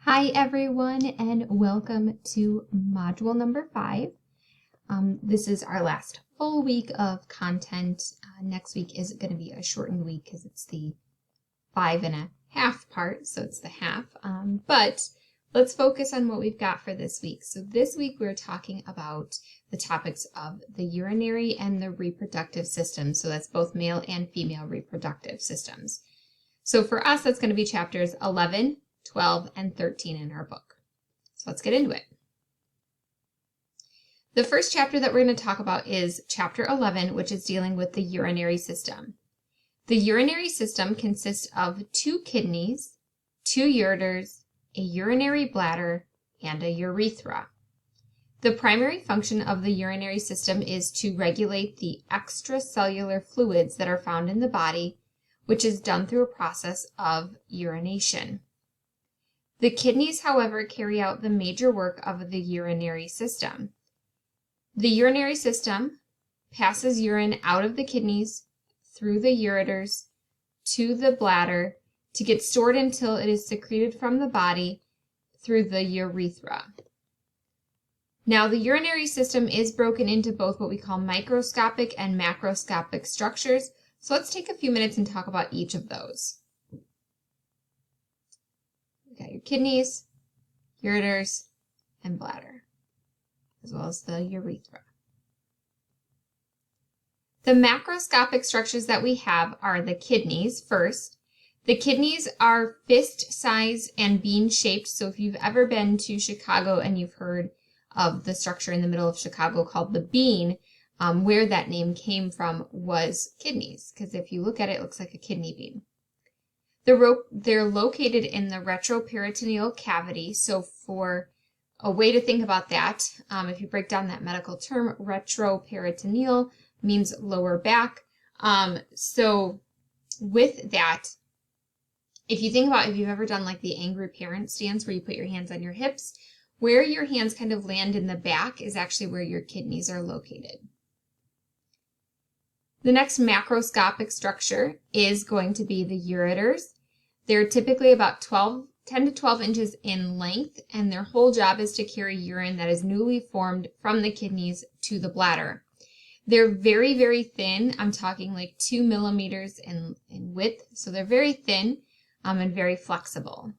Hi everyone, and welcome to module number 5. This is our last full week of content. Next week is going to be a shortened week because it's the 5.5 part, so it's the half. But let's focus on what we've got for this week. So this week we're talking about the topics of the urinary and the reproductive system. So that's both male and female reproductive systems. So for us, that's going to be chapters 11, 12, and 13 in our book. So let's get into it. The first chapter that we're going to talk about is chapter 11, which is dealing with the urinary system. The urinary system consists of 2 kidneys, 2 ureters, a urinary bladder, and a urethra. The primary function of the urinary system is to regulate the extracellular fluids that are found in the body, which is done through a process of urination. The kidneys, however, carry out the major work of the urinary system. The urinary system passes urine out of the kidneys, through the ureters, to the bladder, to get stored until it is secreted from the body through the urethra. Now, the urinary system is broken into both what we call microscopic and macroscopic structures, so let's take a few minutes and talk about each of those. You've got your kidneys, ureters, and bladder, as well as the urethra. The macroscopic structures that we have are the kidneys first. The kidneys are fist-sized and bean-shaped, so if you've ever been to Chicago and you've heard of the structure in the middle of Chicago called the bean, where that name came from was kidneys, because if you look at it, it looks like a kidney bean. They're located in the retroperitoneal cavity. So for a way to think about that, if you break down that medical term, retroperitoneal means lower back. So with that, if you think about if you've ever done like the angry parent stance where you put your hands on your hips, where your hands kind of land in the back is actually where your kidneys are located. The next macroscopic structure is going to be the ureters. They're typically about 10 to 12 inches in length, and their whole job is to carry urine that is newly formed from the kidneys to the bladder. They're very, very thin. I'm talking like 2 millimeters in width, so they're very thin and very flexible.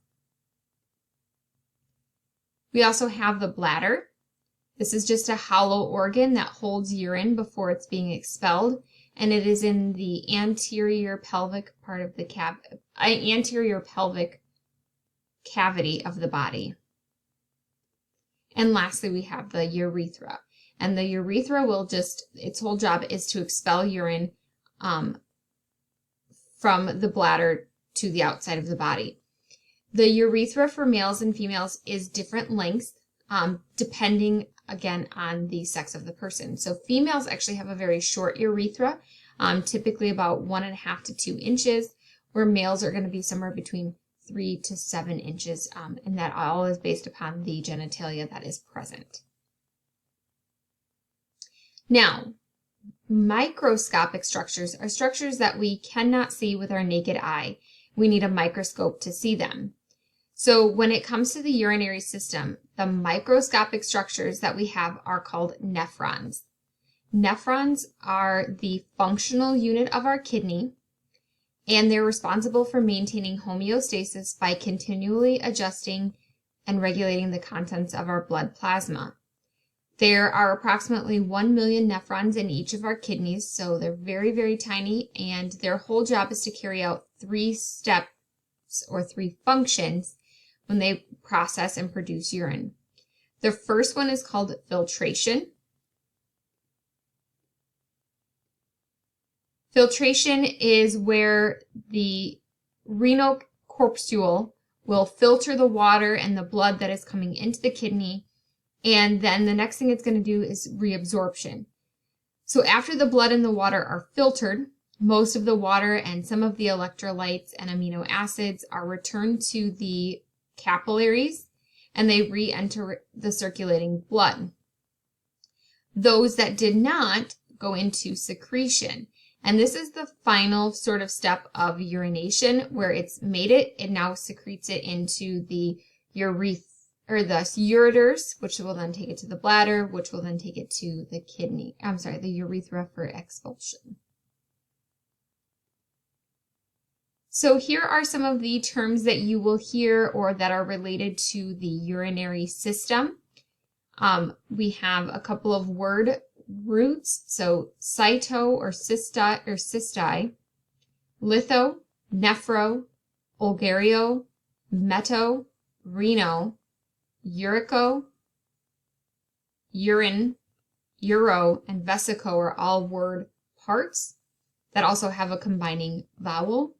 We also have the bladder. This is just a hollow organ that holds urine before it's being expelled, and it is in the anterior pelvic part of the anterior pelvic cavity of the body. And lastly, we have the urethra. And the urethra its whole job is to expel urine from the bladder to the outside of the body. The urethra for males and females is different lengths, depending again on the sex of the person. So females actually have a very short urethra, typically about 1.5 to 2 inches, where males are going to be somewhere between 3 to 7 inches, and that all is based upon the genitalia that is present. Now, microscopic structures are structures that we cannot see with our naked eye. We need a microscope to see them. So when it comes to the urinary system, the microscopic structures that we have are called nephrons. Nephrons are the functional unit of our kidney, and they're responsible for maintaining homeostasis by continually adjusting and regulating the contents of our blood plasma. There are approximately 1 million nephrons in each of our kidneys, so they're very, very tiny, and their whole job is to carry out 3 steps or 3 functions when they process and produce urine. The first one is called filtration. Filtration is where the renal corpuscle will filter the water and the blood that is coming into the kidney, and then the next thing it's going to do is reabsorption. So after the blood and the water are filtered, most of the water and some of the electrolytes and amino acids are returned to the capillaries, and they re-enter the circulating blood. Those that did not go into secretion. And this is the final sort of step of urination, where it's made it now secretes it into the ureters, which will then take it to the bladder, which will then take it to the the urethra for expulsion. So here are some of the terms that you will hear or that are related to the urinary system. We have a couple of word roots, so cyto or cysti, litho, nephro, olgario, meto, reno, urico, urine, uro, and vesico are all word parts that also have a combining vowel.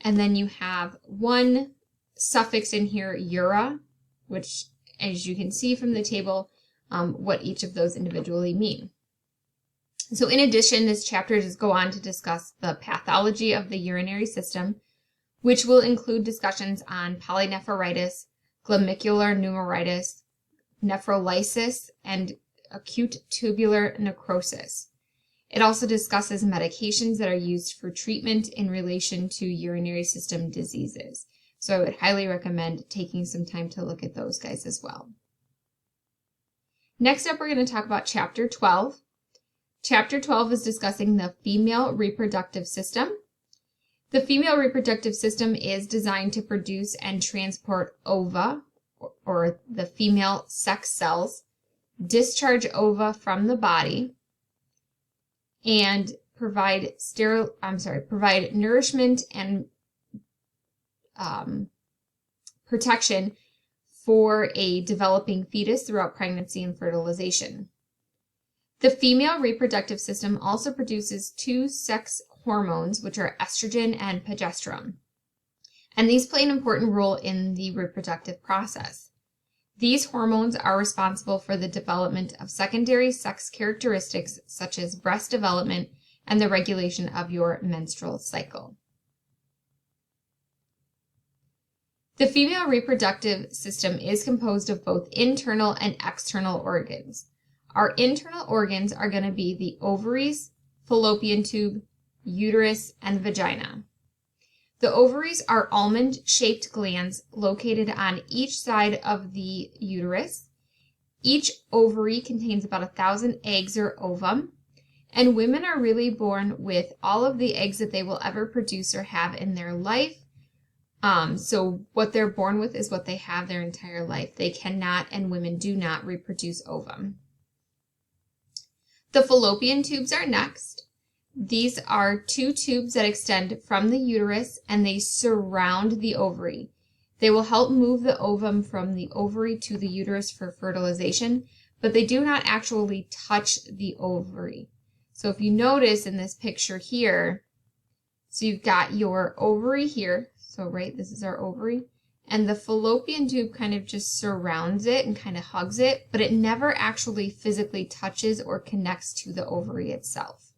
And then you have one suffix in here, ura, which, as you can see from the table, what each of those individually mean. So in addition, this chapter does go on to discuss the pathology of the urinary system, which will include discussions on polynephritis, glomerular pneumonitis, nephrolysis, and acute tubular necrosis. It also discusses medications that are used for treatment in relation to urinary system diseases. So I would highly recommend taking some time to look at those guys as well. Next up, we're going to talk about Chapter 12. Chapter 12 is discussing the female reproductive system. The female reproductive system is designed to produce and transport ova, or the female sex cells, discharge ova from the body, and provide nourishment and protection for a developing fetus throughout pregnancy and fertilization. The female reproductive system also produces two sex hormones, which are estrogen and progesterone. And these play an important role in the reproductive process. These hormones are responsible for the development of secondary sex characteristics such as breast development and the regulation of your menstrual cycle. The female reproductive system is composed of both internal and external organs. Our internal organs are going to be the ovaries, fallopian tube, uterus, and vagina. The ovaries are almond-shaped glands located on each side of the uterus. Each ovary contains about 1,000 eggs or ovum, and women are really born with all of the eggs that they will ever produce or have in their life. So what they're born with is what they have their entire life. They cannot, and women do not, reproduce ovum. The fallopian tubes are next. These are two tubes that extend from the uterus and they surround the ovary. They will help move the ovum from the ovary to the uterus for fertilization, but they do not actually touch the ovary. So if you notice in this picture here, so you've got your ovary here, so right, this is our ovary, and the fallopian tube kind of just surrounds it and kind of hugs it, but it never actually physically touches or connects to the ovary itself.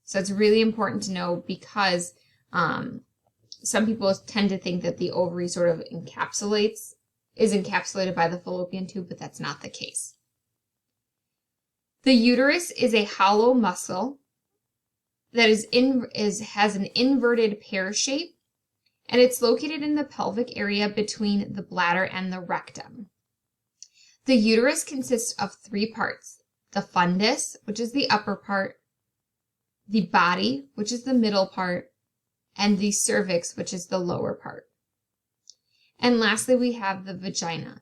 So it's really important to know because some people tend to think that the ovary sort of is encapsulated by the fallopian tube, but that's not the case. The uterus is a hollow muscle that has an inverted pear shape, and it's located in the pelvic area between the bladder and the rectum. The uterus consists of three parts: the fundus, which is the upper part, the body, which is the middle part, and the cervix, which is the lower part. And lastly, we have the vagina.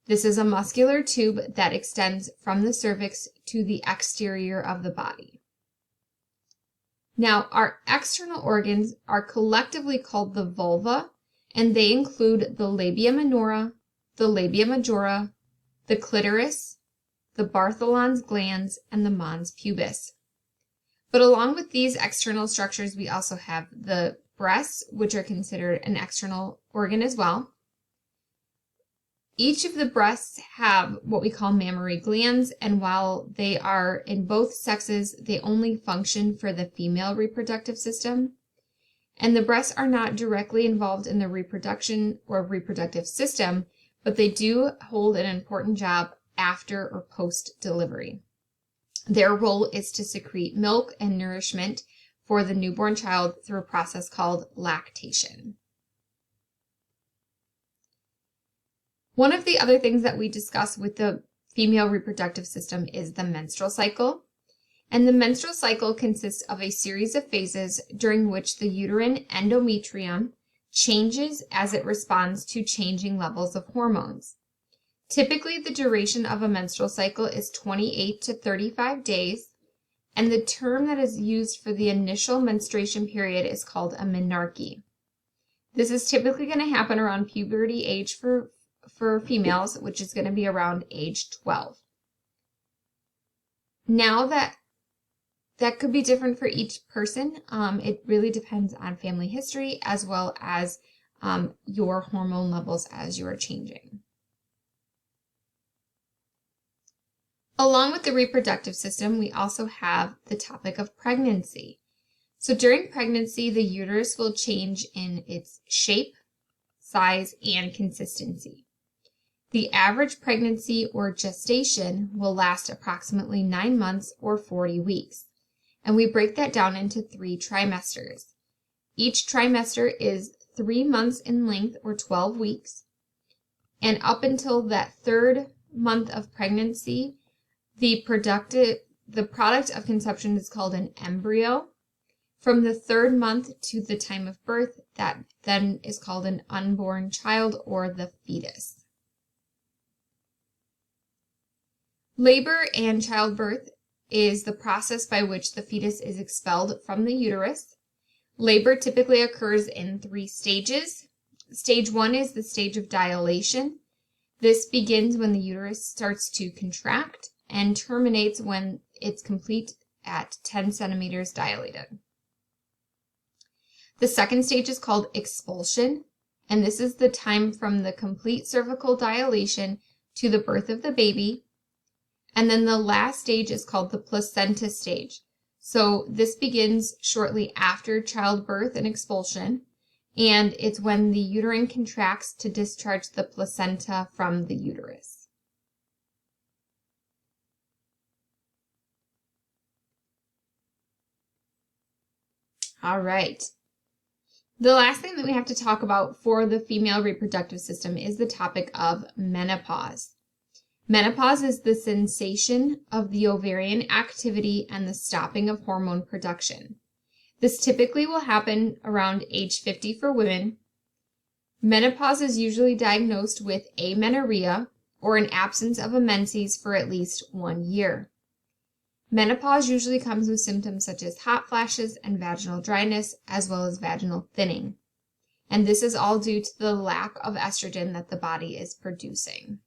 This is a muscular tube that extends from the cervix to the exterior of the body. Now, our external organs are collectively called the vulva, and they include the labia minora, the labia majora, the clitoris, the Bartholin's glands, and the mons pubis. But along with these external structures, we also have the breasts, which are considered an external organ as well. Each of the breasts have what we call mammary glands, and while they are in both sexes, they only function for the female reproductive system. And the breasts are not directly involved in the reproduction or reproductive system, but they do hold an important job after or post-delivery. Their role is to secrete milk and nourishment for the newborn child through a process called lactation. One of the other things that we discuss with the female reproductive system is the menstrual cycle. And the menstrual cycle consists of a series of phases during which the uterine endometrium changes as it responds to changing levels of hormones. Typically, the duration of a menstrual cycle is 28 to 35 days, and the term that is used for the initial menstruation period is called a menarche. This is typically going to happen around puberty age for females, which is going to be around age 12. Now that could be different for each person. It really depends on family history as well as your hormone levels as you are changing. Along with the reproductive system, we also have the topic of pregnancy. So during pregnancy, the uterus will change in its shape, size, and consistency. The average pregnancy or gestation will last approximately 9 months or 40 weeks. And we break that down into 3 trimesters. Each trimester is 3 months in length or 12 weeks. And up until that 3rd month of pregnancy, the product of conception is called an embryo. From the 3rd month to the time of birth, that then is called an unborn child or the fetus. Labor and childbirth is the process by which the fetus is expelled from the uterus. Labor typically occurs in 3 stages. Stage 1 is the stage of dilation. This begins when the uterus starts to contract and terminates when it's complete at 10 centimeters dilated. The 2nd stage is called expulsion, and this is the time from the complete cervical dilation to the birth of the baby. And then the last stage is called the placenta stage. So this begins shortly after childbirth and expulsion, and it's when the uterine contracts to discharge the placenta from the uterus. All right. The last thing that we have to talk about for the female reproductive system is the topic of menopause. Menopause is the cessation of the ovarian activity and the stopping of hormone production. This typically will happen around age 50 for women. Menopause is usually diagnosed with amenorrhea or an absence of a menses for at least 1 year. Menopause usually comes with symptoms such as hot flashes and vaginal dryness, as well as vaginal thinning. And this is all due to the lack of estrogen that the body is producing.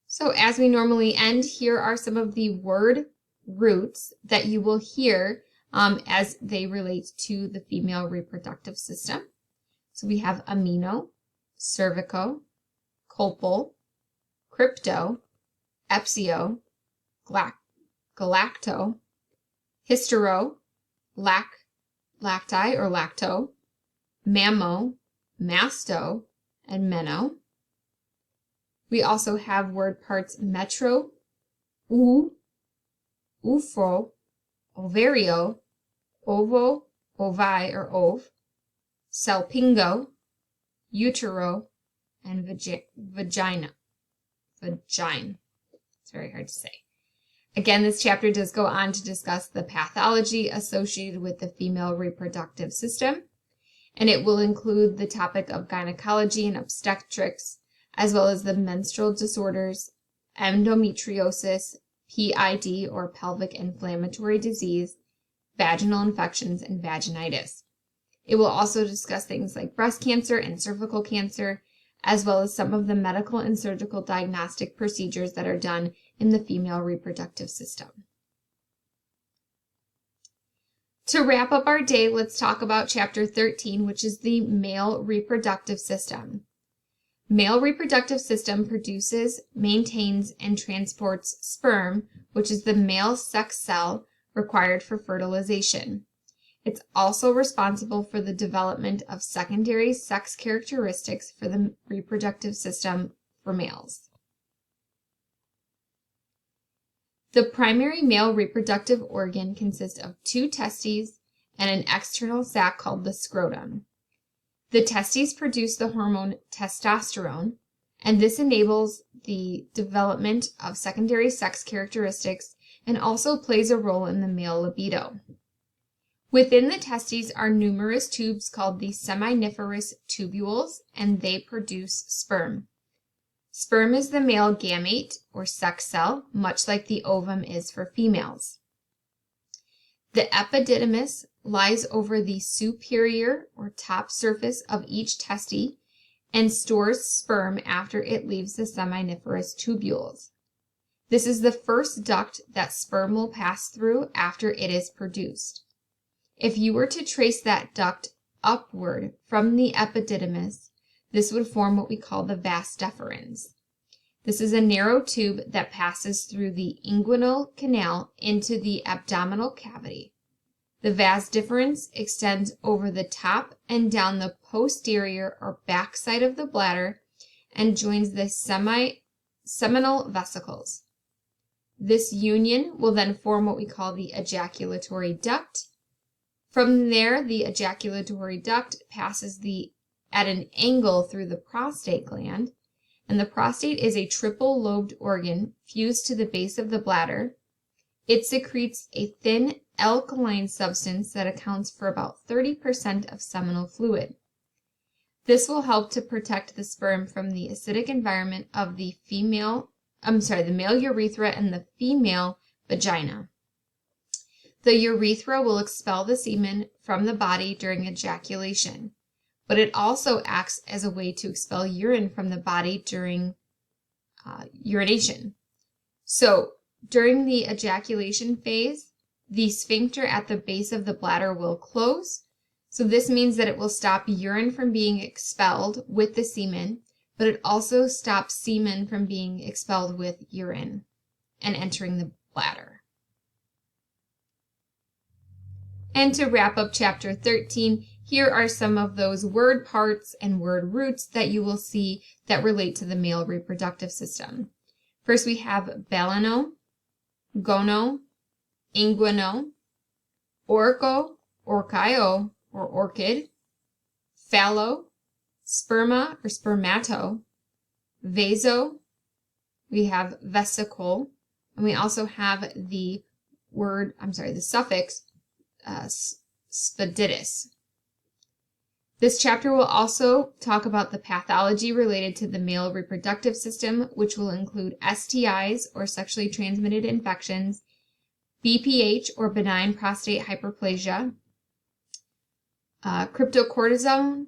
So as we normally end, here are some of the word roots that you will hear as they relate to the female reproductive system. So we have amino, cervico, colpal, crypto, epsio, galacto, hystero, lacti or lacto, mammo, masto, and meno. We also have word parts metro, ufo, ovario, ovo, ovi or ove, salpingo, utero, and vagina. It's very hard to say. Again, this chapter does go on to discuss the pathology associated with the female reproductive system, and it will include the topic of gynecology and obstetrics, as well as the menstrual disorders, endometriosis, PID or pelvic inflammatory disease, vaginal infections, and vaginitis. It will also discuss things like breast cancer and cervical cancer, as well as some of the medical and surgical diagnostic procedures that are done in the female reproductive system. To wrap up our day, let's talk about Chapter 13, which is the male reproductive system. Male reproductive system produces, maintains, and transports sperm, which is the male sex cell required for fertilization. It's also responsible for the development of secondary sex characteristics for the reproductive system for males. The primary male reproductive organ consists of 2 testes and an external sac called the scrotum. The testes produce the hormone testosterone, and this enables the development of secondary sex characteristics and also plays a role in the male libido. Within the testes are numerous tubes called the seminiferous tubules, and they produce sperm. Sperm is the male gamete or sex cell, much like the ovum is for females. The epididymis lies over the superior or top surface of each testis and stores sperm after it leaves the seminiferous tubules. This is the first duct that sperm will pass through after it is produced. If you were to trace that duct upward from the epididymis, this would form what we call the vas deferens. This is a narrow tube that passes through the inguinal canal into the abdominal cavity. The vas deferens extends over the top and down the posterior or back side of the bladder and joins the seminal vesicles. This union will then form what we call the ejaculatory duct. From there, the ejaculatory duct passes at an angle through the prostate gland, and the prostate is a triple-lobed organ fused to the base of the bladder. It secretes a thin alkaline substance that accounts for about 30% of seminal fluid. This will help to protect the sperm from the acidic environment of the male urethra and the female vagina. The urethra will expel the semen from the body during ejaculation, but it also acts as a way to expel urine from the body during urination. So, during the ejaculation phase, the sphincter at the base of the bladder will close. So this means that it will stop urine from being expelled with the semen, but it also stops semen from being expelled with urine and entering the bladder. And to wrap up chapter 13, here are some of those word parts and word roots that you will see that relate to the male reproductive system. First, we have balano, gono, inguino, orco, orchio, or orchid, phallo, sperma or spermato, vaso, we have vesicle, and we also have the suffix spaditis. This chapter will also talk about the pathology related to the male reproductive system, which will include STIs or sexually transmitted infections, BPH or benign prostate hyperplasia, cryptocortisone,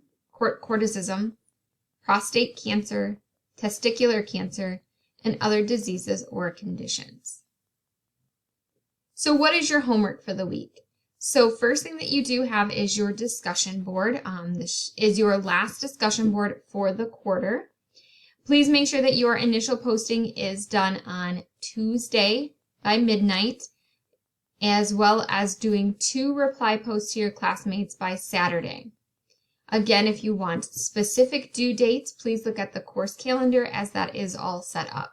prostate cancer, testicular cancer, and other diseases or conditions. So what is your homework for the week? So first thing that you do have is your discussion board. This is your last discussion board for the quarter. Please make sure that your initial posting is done on Tuesday by midnight, as well as doing 2 reply posts to your classmates by Saturday. Again, if you want specific due dates, please look at the course calendar as that is all set up.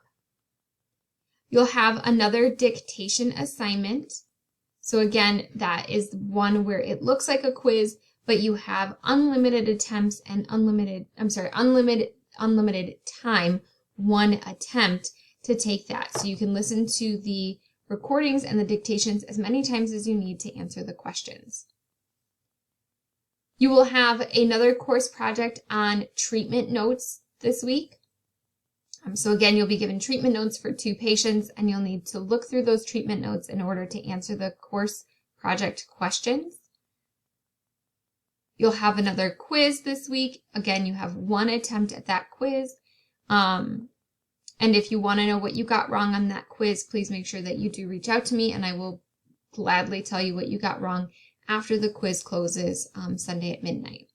You'll have another dictation assignment. So again, that is one where it looks like a quiz, but you have unlimited attempts and unlimited time, 1 attempt to take that. So you can listen to the recordings and the dictations as many times as you need to answer the questions. You will have another course project on treatment notes this week. So again, you'll be given treatment notes for 2 patients, and you'll need to look through those treatment notes in order to answer the course project questions. You'll have another quiz this week. Again, you have 1 attempt at that quiz. And if you want to know what you got wrong on that quiz, please make sure that you do reach out to me, and I will gladly tell you what you got wrong after the quiz closes Sunday at midnight.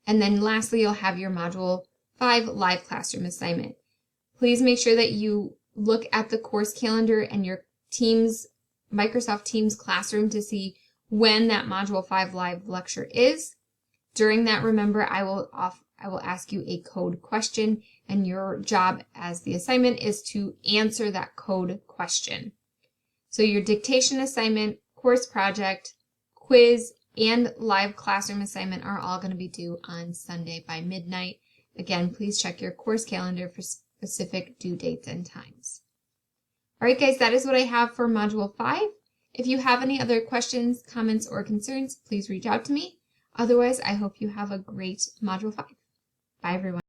And then lastly, you'll have your Module 5 live classroom assignment. Please make sure that you look at the course calendar and your Microsoft Teams classroom to see when that Module 5 live lecture is. During that, remember, I will ask you a code question, and your job as the assignment is to answer that code question. So your dictation assignment, course project, quiz, and live classroom assignment are all going to be due on Sunday by midnight. Again, please check your course calendar for specific due dates and times. All right, guys, that is what I have for Module 5. If you have any other questions, comments, or concerns, please reach out to me. Otherwise, I hope you have a great Module 5. Bye, everyone.